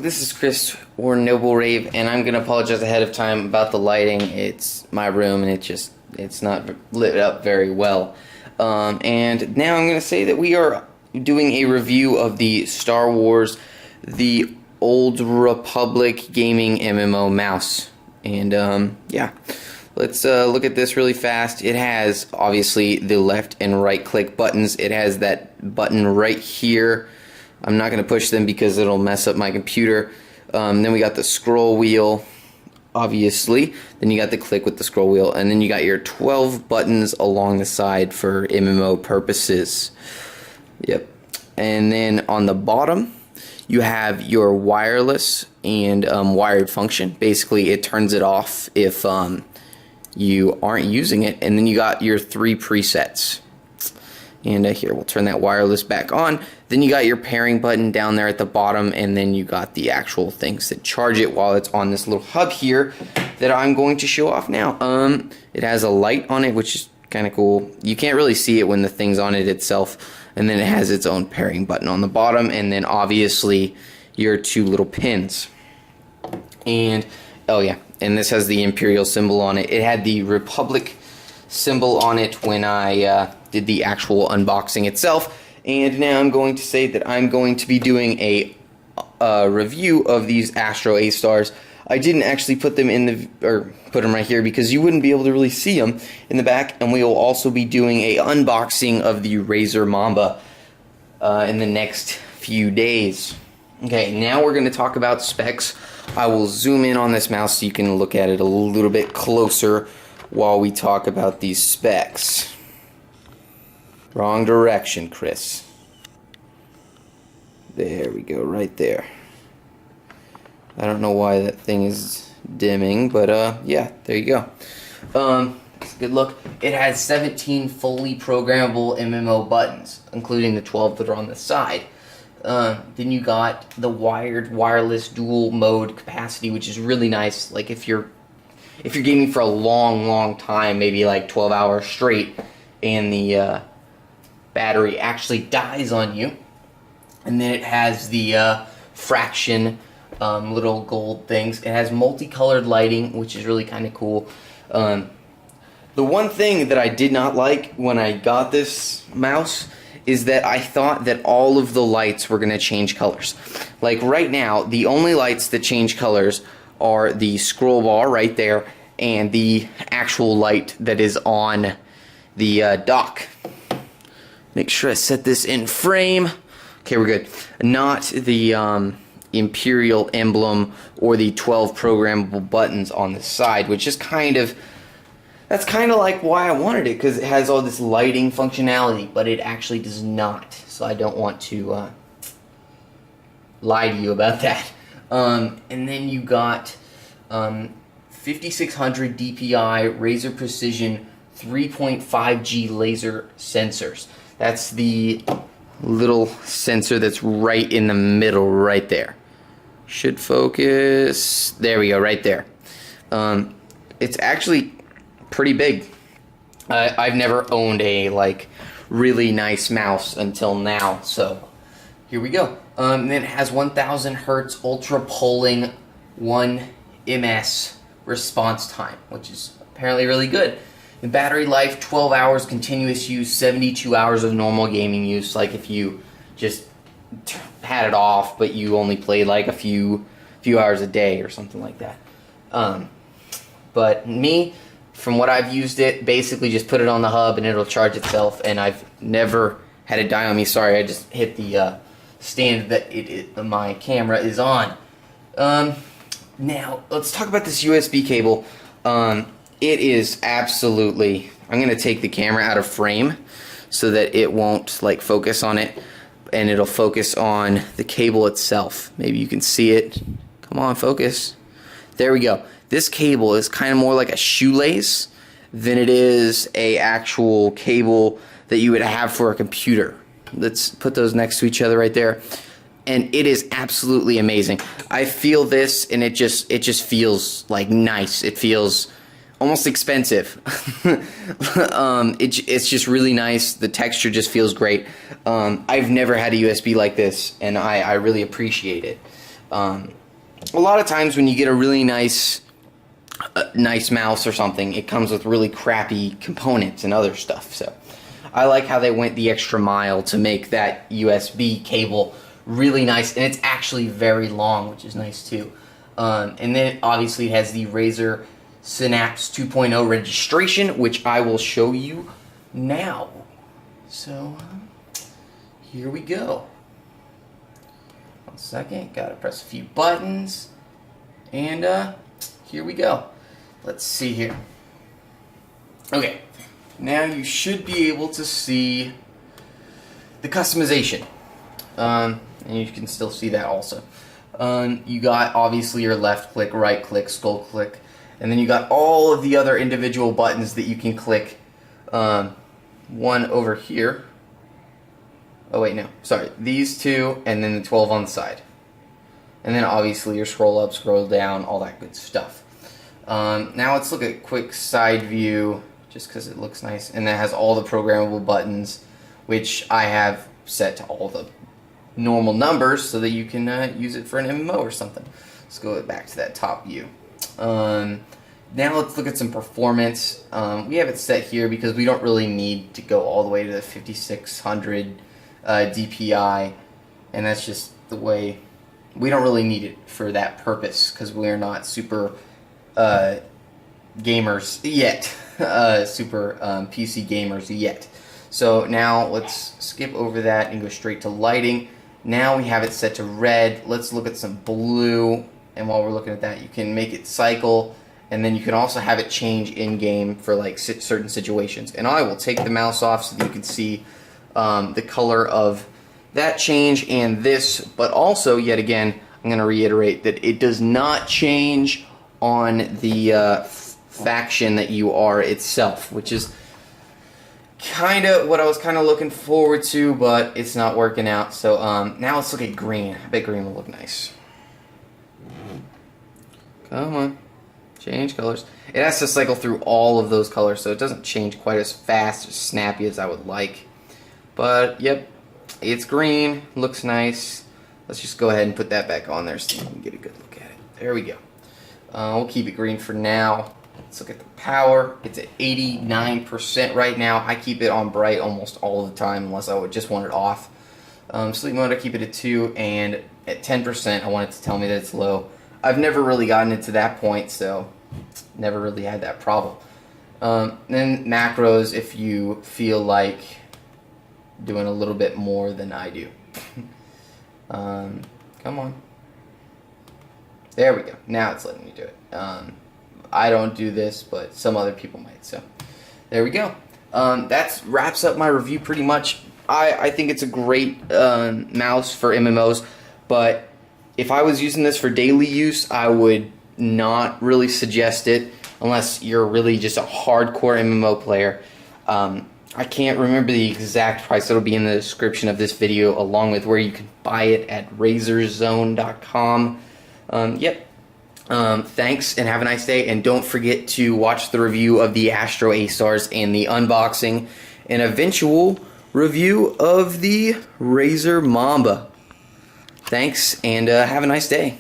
this is Chris or NobleRave, and I'm gonna apologize ahead of time about the lighting. It's my room, and it's not lit up very well. And now I'm gonna say that we are doing a review of the Star Wars, the Old Republic gaming MMO mouse. And yeah, let's look at this really fast. It has obviously the left and right click buttons. It has that button right here. I'm not going to push them because it'll mess up my computer. Then we got the scroll wheel, obviously. Then you got the click with the scroll wheel. And then you got your 12 buttons along the side for MMO purposes. Yep. And then on the bottom, you have your wireless and wired function. Basically, it turns it off if you aren't using it. And then you got your 3 presets. And here, we'll turn that wireless back on. Then you got your pairing button down there at the bottom, and then you got the actual things that charge it while it's on this little hub here that I'm going to show off now. It has a light on it, which is kind of cool. You can't really see it when the thing's on it itself. And then it has its own pairing button on the bottom, and then obviously your 2 little pins. And, oh yeah, and this has the Imperial symbol on it. It had the Republic symbol on it when I did the actual unboxing itself. And now I'm going to say that I'm going to be doing a review of these Astro A-Stars. I didn't actually put them in the, or put them right here because you wouldn't be able to really see them in the back. And we will also be doing a unboxing of the Razer Mamba in the next few days. Okay, now we're going to talk about specs. I will zoom in on this mouse so you can look at it a little bit closer while we talk about these specs. Wrong direction, Chris. There we go, right there. I don't know why that thing is dimming, but yeah, there you go. It's a good look. It has 17 fully programmable MMO buttons, including the 12 that are on the side. Then you got the wired wireless dual mode capacity, which is really nice. Like if you're gaming for a long time, maybe like 12 hours straight, and the battery actually dies on you. And then it has the fraction little gold things. It has multicolored lighting, which is really kind of cool. The one thing that I did not like when I got this mouse is that I thought that all of the lights were going to change colors. Like right now, the only lights that change colors are the scroll bar right there and the actual light that is on the dock. Make sure I set this in frame. Okay, we're good. Not the Imperial emblem or the 12 programmable buttons on the side, which is that's kind of like why I wanted it, because it has all this lighting functionality, but it actually does not. So I don't want to lie to you about that. And then you got 5600 DPI Razer Precision 3.5G laser sensors. That's the little sensor that's right in the middle right there. Should focus. There we go, right there. It's actually pretty big. I've never owned a really nice mouse until now, so here we go. And then it has 1000 Hertz ultra polling 1 ms response time, which is apparently really good. The battery life, 12 hours continuous use, 72 hours of normal gaming use, like if you just had it off but you only played like a few hours a day or something like that. But me, from what I've used it, basically just put it on the hub and it'll charge itself, and I've never had it die on me. Sorry, I just hit the stand that my camera is on. Now, let's talk about this USB cable. It is absolutely, I'm going to take the camera out of frame so that it won't focus on it, and it'll focus on the cable itself. Maybe you can see it. Come on, focus. There we go. This cable is kind of more like a shoelace than it is a actual cable that you would have for a computer. Let's put those next to each other right there. And it is absolutely amazing. I feel this, and it just feels nice. It feels almost expensive. It's just really nice. The texture just feels great. I've never had a USB like this, and I really appreciate it. A lot of times when you get a really nice mouse or something, it comes with really crappy components and other stuff. So I like how they went the extra mile to make that USB cable really nice, and it's actually very long, which is nice too. And then obviously it has the Razer Synapse 2.0 registration, which I will show you now. So here we go. 1 second, gotta press a few buttons, and here we go. Let's see here. Okay, now you should be able to see the customization, and you can still see that also. You got obviously your left click, right click, skull click, and then you got all of the other individual buttons that you can click. One over here. Oh wait, no, sorry. These two, and then the 12 on the side. And then obviously your scroll up, scroll down, all that good stuff. Now let's look at quick side view, just because it looks nice. And that has all the programmable buttons, which I have set to all the normal numbers so that you can use it for an MMO or something. Let's go back to that top view. Now let's look at some performance. We have it set here because we don't really need to go all the way to the 5600 DPI, and that's just the way. We don't really need it for that purpose because we're not super gamers yet, super PC gamers yet. So now let's skip over that and go straight to lighting. Now we have it set to red. Let's look at some blue, and while we're looking at that, you can make it cycle, and then you can also have it change in-game for like certain situations. And I will take the mouse off so that you can see the color of that change and this, but also, yet again, I'm going to reiterate that it does not change on the faction that you are itself, which is kind of what I was kind of looking forward to, but it's not working out. So now let's look at green. I bet green will look nice. Come on. Change colors. It has to cycle through all of those colors, so it doesn't change quite as fast or snappy as I would like. But, yep, it's green. Looks nice. Let's just go ahead and put that back on there so you can get a good look at it. There we go. We'll keep it green for now. Let's look at the power. It's at 89% right now. I keep it on bright almost all the time unless I would just want it off. Sleep mode, I keep it at 2, and at 10%, I want it to tell me that it's low. I've never really gotten it to that point, so never really had that problem. Then macros, if you feel like doing a little bit more than I do. Come on. There we go. Now it's letting me do it. I don't do this, but some other people might, so there we go. That wraps up my review pretty much. I think it's a great mouse for MMOs, but if I was using this for daily use, I would not really suggest it unless you're really just a hardcore MMO player. I can't remember the exact price. It'll be in the description of this video, along with where you can buy it at razorzone.com. Yep. Thanks, and have a nice day. And don't forget to watch the review of the Astro A-Stars and the unboxing and eventual review of the Razer Mamba. Thanks, and have a nice day.